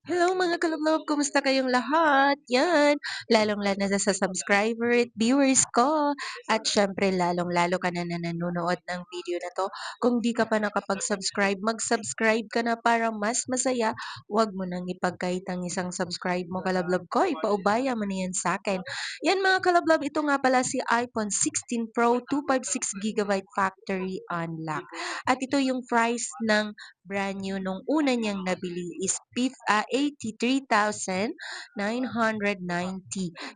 Hello mga kaluglob, kumusta kayong lahat? Yan, lalong-lalo na sa subscriber at viewers ko. At syempre, lalong-lalo ka na nanonood ng video na to. Kung di ka pa nakapag-subscribe, mag-subscribe ka na para mas masaya. Huwag mo nang ipagkait ang isang subscribe mo, kalablob ko. Ipaubaya mo na yan sa akin. Yan mga kalablob, ito nga pala si iPhone 16 Pro 256GB factory unlock. At ito yung price ng brand new nung una niyang nabili is 83,990.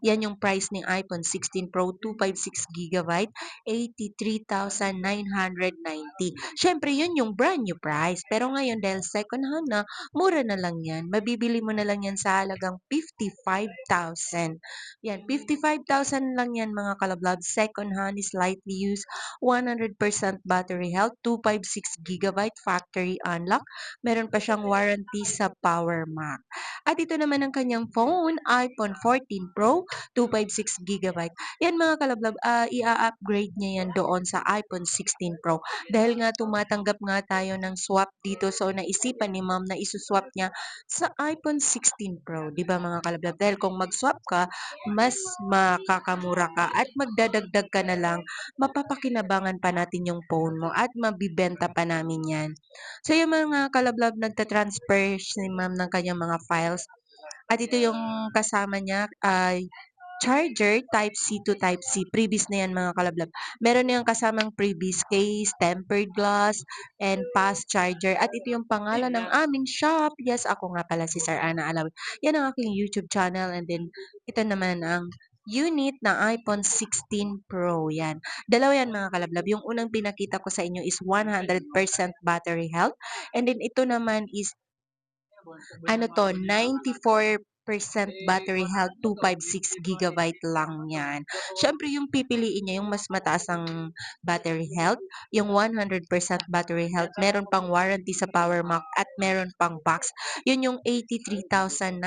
Yan yung price ni iPhone 16 Pro 256GB, 83,990. Siyempre, yun yung brand new price. Pero ngayon, dahil second hand na, mura na lang yan. Mabibili mo na lang yan sa halagang 55,000. Yan, 55,000 lang yan mga kalablab. Second hand is slightly used, 100% battery health, 256GB factory unlock. Meron pa siyang warranty sa Power Mac. At ito naman ang kanyang phone, iPhone 14 Pro, 256GB. Yan mga kalablab, i-upgrade niya yan doon sa iPhone 16 Pro. Dahil nga tumatanggap nga tayo ng swap dito, so naisipan ni ma'am na isuswap niya sa iPhone 16 Pro. Di ba mga kalablab? Dahil kung mag-swap ka, mas makakamura ka at magdadagdag ka na lang, mapapakinabangan pa natin yung phone mo at mabibenta pa namin yan. So yung mga kalablab, nagta-transfer si ma'am ng kanyang mga files at ito yung kasama niya ay charger Type-C to Type-C. Previous na yan mga kalablab. Meron na yung kasamang previous case, tempered glass, and fast charger. At ito yung pangalan ng aming shop. Yes, ako nga pala si Sir Ana Alawi. Yan ang aking YouTube channel. And then, ito naman ang unit na iPhone 16 Pro. Yan. Dalawa yan mga kalablab. Yung unang pinakita ko sa inyo is 100% battery health. And then, ito naman is 94% battery health, 256GB lang yan. Siyempre, yung pipiliin niya, yung mas mataas ang battery health, yung 100% battery health, meron pang warranty sa Power Mac at meron pang box. Yun yung 83,990.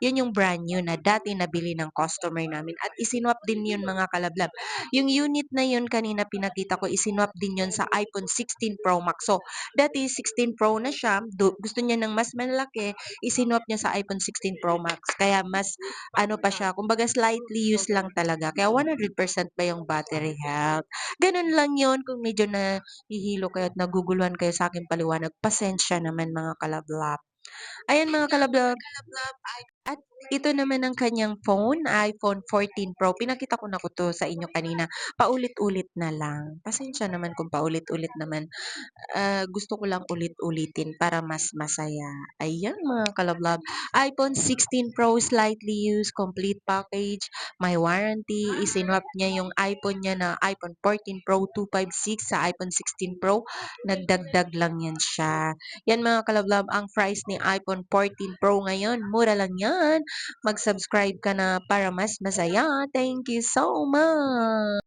Yun yung brand new na dati nabili ng customer namin at isinwap din yun mga kalablab. Yung unit na yun kanina pinakita ko, isinwap din yun sa iPhone 16 Pro Max. So, dati 16 Pro na siya, gusto niya ng mas malaki, isinwap niya sa iPhone 16 Pro Max. Kaya mas ano pa siya, kumbaga slightly used lang talaga. Kaya 100% pa yung battery health. Ganun lang yon. Kung medyo nahihilo kayo at naguguluhan kayo sa aking paliwanag, pasensya naman mga kalablap. Ayan mga kalablap, at ito naman ang kanyang phone, iPhone 14 Pro. Pinakita ko na ko 'to sa inyo kanina. Paulit-ulit na lang. Pasensya naman kung paulit-ulit naman. Gusto ko lang ulit-ulitin para mas masaya. Ayan mga kalablab. iPhone 16 Pro slightly used, complete package, may warranty. Isinwap niya yung iPhone niya na iPhone 14 Pro 256 sa iPhone 16 Pro. Nagdagdag lang yan siya. Yan mga kalablab, ang price ni iPhone 14 Pro ngayon. Mura lang yan. Mag-subscribe ka na para mas masaya. Thank you so much!